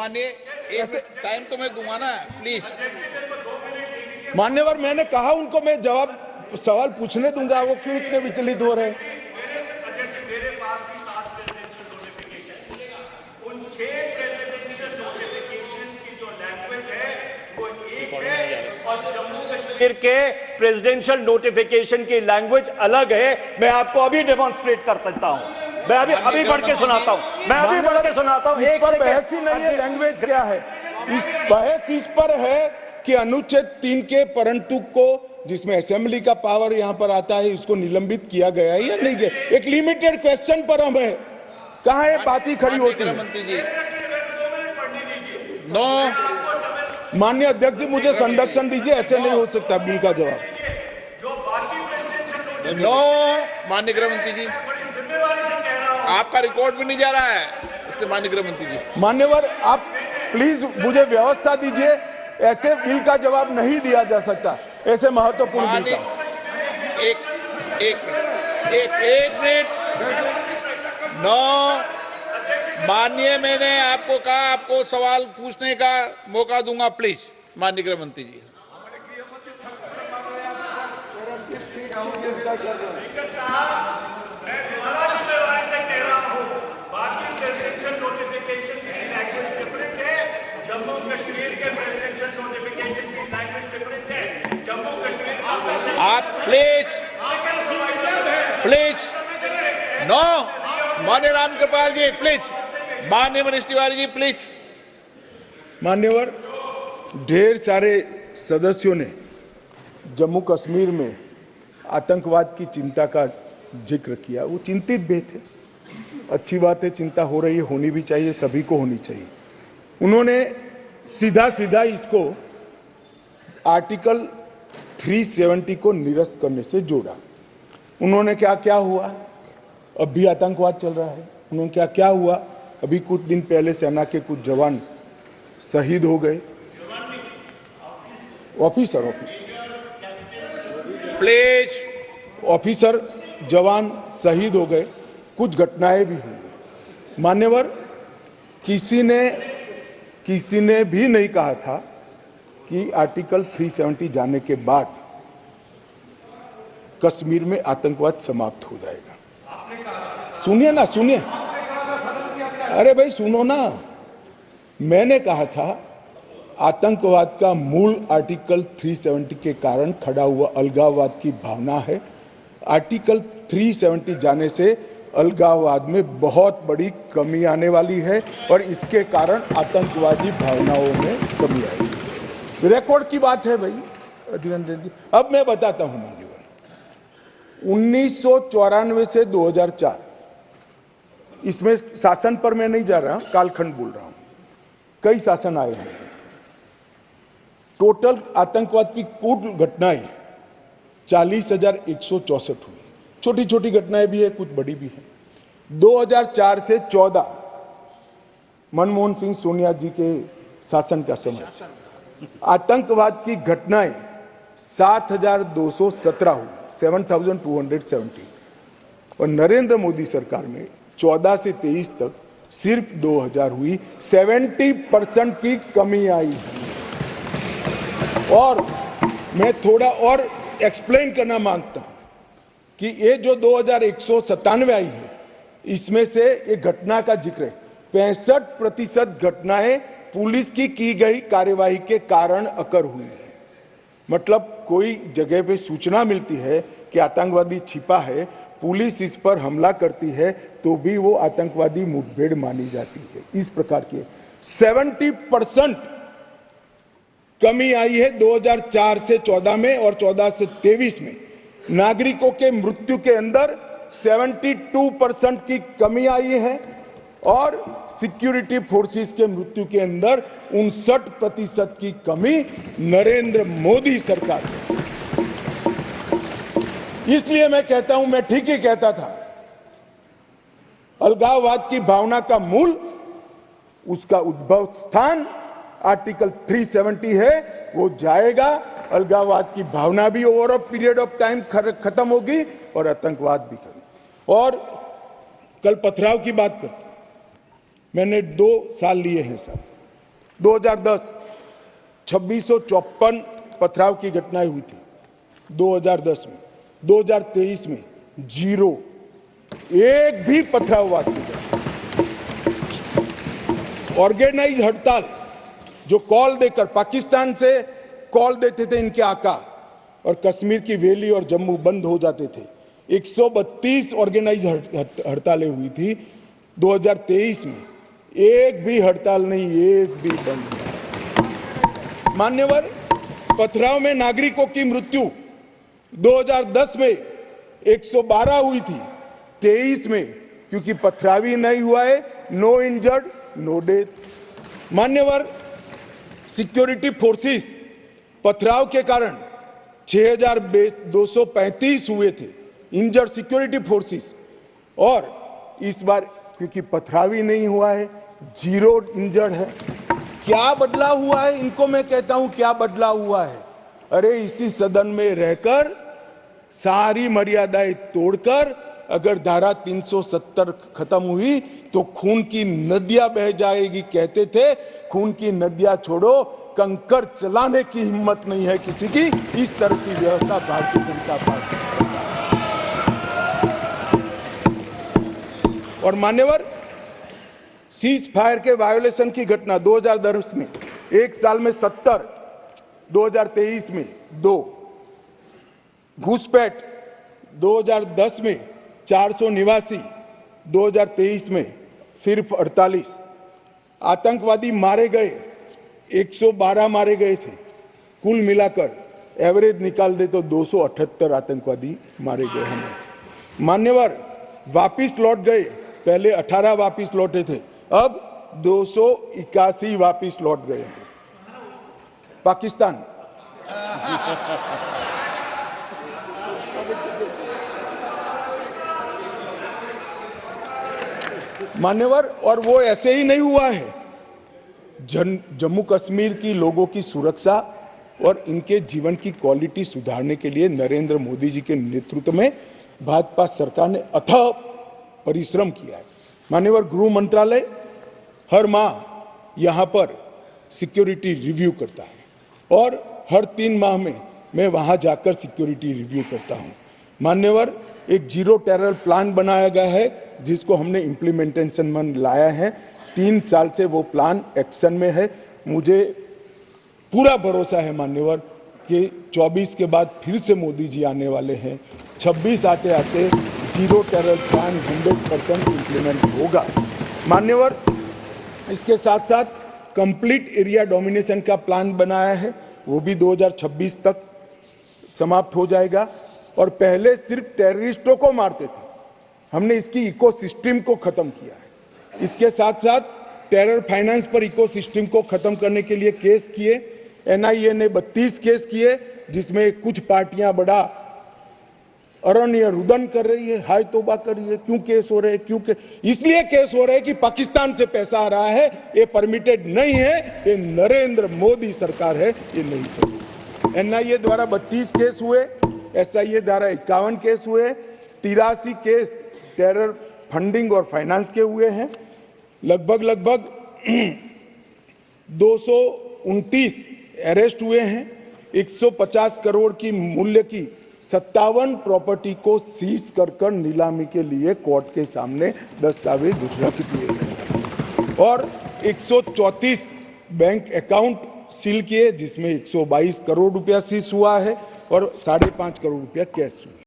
माननीय ऐसे टाइम तो मैं दूंगा ना, प्लीज। मान्यवर, मैंने कहा उनको मैं जवाब सवाल पूछने दूंगा, वो क्यों इतने विचलित हो रहे हैं? मेरे पास भी 7 प्रेसिडेंशियल नोटिफिकेशन, उन 6 प्रेसिडेंशियल नोटिफिकेशन की जो लैंग्वेज है वो एक है और जम्मू कश्मीर के प्रेसिडेंशियल नोटिफिकेशन की लैंग्वेज अलग है। मैं आपको अभी डेमोन्स्ट्रेट कर सकता हूं, मैं अभी पढ़ के सुनाता हूं, मैं अभी पढ़ के सुनाता हूं। एक बहस ही नहीं है, लैंग्वेज क्या है इस बहस इस पर है कि अनुच्छेद 3 के परंतु को जिसमें असेंबली का पावर यहां पर आता है, इसको निलंबित किया गया है या नहीं गया? एक लिमिटेड क्वेश्चन पर हम है, कहां ये बात ही खड़ी होती है? मंत्री जी, नो। माननीय अध्यक्ष जी, मुझे संरक्षण दीजिए, ऐसे नहीं हो सकता बिल का जवाब। नो माननीय गृह मंत्री जी, आपका रिकॉर्ड भी नहीं जा रहा है, इसलिए माननीय गृह मंत्री जी। मान्यवर, आप प्लीज मुझे व्यवस्था दीजिए, ऐसे बिल का जवाब नहीं दिया जा सकता, ऐसे महत्वपूर्ण बिल का। एक मिनट। नो माननीय, मैंने आपको कहा आपको सवाल पूछने का मौका दूंगा, प्लीज माननीय गृह मंत्री जी। जम्मू कश्मीर के प्रेसिडेंशियल नोटिफिकेशन की लैंग्वेज डिफरेंट है। जम्मू कश्मीर का आप प्लीज नो। माननीय राम कृपाल जी प्लीज, माननीय मनीष तिवारी जी प्लीज। मान्यवर, ढेर सारे सदस्यों ने जम्मू कश्मीर में आतंकवाद की चिंता का जिक्र किया, वो चिंतित भी थे, अच्छी बात है, चिंता हो रही है, होनी भी चाहिए, सभी को होनी चाहिए। उन्होंने सीधा इसको आर्टिकल 370 को निरस्त करने से जोड़ा। उन्होंने क्या हुआ, अब भी आतंकवाद चल रहा है। उन्होंने क्या हुआ, अभी कुछ दिन पहले सेना के कुछ जवान शहीद हो गए, ऑफिसर प्लीज ऑफिसर जवान शहीद हो गए, कुछ घटनाएं भी हुई। मान्यवर, किसी ने भी नहीं कहा था कि आर्टिकल 370 जाने के बाद कश्मीर में आतंकवाद समाप्त हो जाएगा। सुनिए ना, सुनिए, अरे भाई सुनो ना, मैंने कहा था आतंकवाद का मूल आर्टिकल 370 के कारण खड़ा हुआ अलगाववाद की भावना है। आर्टिकल 370 जाने से अलगाववाद में बहुत बड़ी कमी आने वाली है और इसके कारण आतंकवादी भावनाओं में कमी आएगी। रिकॉर्ड की बात है भाई, अधीनंदन जी। अब मैं बताता हूं मान्यवर, 1994 से 2004, इसमें शासन पर मैं नहीं जा रहा, कालखंड बोल रहा हूं, कई शासन आए हैं। टोटल आतंकवाद की कुल घटनाएं 40,164 हुई। छोटी छोटी घटनाएं भी है, कुछ बड़ी भी है। 2004 से 14 मनमोहन सिंह सोनिया जी के शासन का समय, आतंकवाद की घटनाएं 7,217 हुई, 7,270। और नरेंद्र मोदी सरकार में 14 से 23 तक सिर्फ 2,000 हुई, 70% की कमी आई है। और मैं थोड़ा और एक्सप्लेन करना मांगता हूं कि ये जो 2,197 आई है, इसमें से एक घटना का जिक्र है, 65% घटनाएं पुलिस की गई कार्यवाही के कारण अकर हुई है। मतलब कोई जगह पे सूचना मिलती है कि आतंकवादी छिपा है, पुलिस इस पर हमला करती है तो भी वो आतंकवादी मुठभेड़ मानी जाती है। इस प्रकार की 70% कमी आई है 2004 से 14 में, और 14 से 23 में नागरिकों के मृत्यु के अंदर 72% की कमी आई है, और सिक्योरिटी फोर्सेस के मृत्यु के अंदर 59% की कमी नरेंद्र मोदी सरकार में। इसलिए मैं कहता हूं, मैं ठीक ही कहता था, अलगाववाद की भावना का मूल, उसका उद्भव स्थान आर्टिकल 370 है, वो जाएगा, अलगाववाद की भावना भी over a period of time खत्म होगी और आतंकवाद भी खत्म। और कल पथराव की बात करते, मैंने 2 साल लिए हैं साहब, 2010 2654 पथराव की घटनाएं हुई थी 2010 में। 2023 में 0, एक भी पथराववाद नहीं। ऑर्गेनाइज हड़ताल जो कॉल देकर पाकिस्तान से कॉल देते थे इनके आका, और कश्मीर की वैली और जम्मू बंद हो जाते थे। 132 ऑर्गेनाइज हड़तालें हुई थी 2023 में, एक भी हड़ताल नहीं, एक भी बंद नहीं। मान्यवर, पथराव में नागरिकों की मृत्यु 2010 में 112 हुई थी, 23 में क्योंकि पथरावी नहीं हुआ है, नो इंजर्ड नो डेथ। मान्यवर, सिक्योरिटी फोर्सेस पथराव के कारण 6235 हुए थे इंजर्ड सिक्योरिटी फोर्सेस, और इस बार क्योंकि पथरावी नहीं हुआ है 0 इंजर्ड है। क्या बदला हुआ है, इनको मैं कहता हूं क्या बदला हुआ है। अरे इसी सदन में रहकर सारी मर्यादाएं तोड़कर अगर धारा 370 खत्म हुई तो खून की नदियां बह जाएगी कहते थे। खून की नदियां छोड़ो, कंकर चलाने की हिम्मत नहीं है किसी की। इस तरह की व्यवस्था भारतीय जनता पार्टी की सरकार। और मान्यवर, सीज फायर के वायोलेशन की घटना 2010 में एक साल में 70, 2023 में 2, घुसपैठ 2010 में 489, 2023 में सिर्फ 48, आतंकवादी मारे गए 112 मारे गए थे, कुल मिलाकर एवरेज निकाल दे तो 278 आतंकवादी मारे गए हैं। मान्यवर, वापिस लौट गए, पहले 18 वापिस लौटे थे, अब 281 वापिस लौट गए हैं। पाकिस्तान मान्यवर, और वो ऐसे ही नहीं हुआ है। जम्मू कश्मीर की लोगों की सुरक्षा और इनके जीवन की क्वालिटी सुधारने के लिए नरेंद्र मोदी जी के नेतृत्व में भाजपा सरकार ने अथक परिश्रम किया है। मान्यवर, गृह मंत्रालय हर माह यहाँ पर सिक्योरिटी रिव्यू करता है और हर 3 माह में मैं वहाँ जाकर सिक्योरिटी रिव्यू करता हूँ। मान्यवर, एक 0 टेरर प्लान बनाया गया है जिसको हमने इम्प्लीमेंटेशन में लाया है। 3 साल से वो प्लान एक्शन में है। मुझे पूरा भरोसा है मान्यवर कि 24 के बाद फिर से मोदी जी आने वाले हैं। 26 आते आते 0 टेरर प्लान 100% इम्प्लीमेंट होगा। मान्यवर, इसके साथ साथ कंप्लीट एरिया डोमिनेशन का प्लान बनाया है, वो भी 2026 तक समाप्त हो जाएगा। और पहले सिर्फ टेररिस्टों को मारते थे, हमने इसकी इकोसिस्टम को खत्म किया है। इसके साथ साथ टेरर फाइनेंस पर इकोसिस्टम को खत्म करने के लिए केस किए। एनआईए ने 32 केस किए, जिसमें कुछ पार्टियां बड़ा अरण्य रुदन कर रही है, हाय तौबा कर रही है। क्यों केस हो रहे हैं? क्योंकि इसलिए केस हो रहे हैं कि पाकिस्तान से पैसा आ रहा है, ये परमिटेड नहीं है, ये नरेंद्र मोदी सरकार है, ये नहीं चाहिए। एनआईए द्वारा 32 केस हुए, एसआईए द्वारा 51 केस हुए, 83 केस टेरर फंडिंग और फाइनेंस के हुए हैं। लगभग 229 अरेस्ट हुए हैं। 150 करोड़ की मूल्य की 57 प्रॉपर्टी को सीज कर नीलामी के लिए कोर्ट के सामने दस्तावेज रख दिए गए और 134 बैंक अकाउंट सील किए, जिसमें 122 करोड़ रुपया सीज हुआ है और 5.5 करोड़ रुपया कैश हुआ।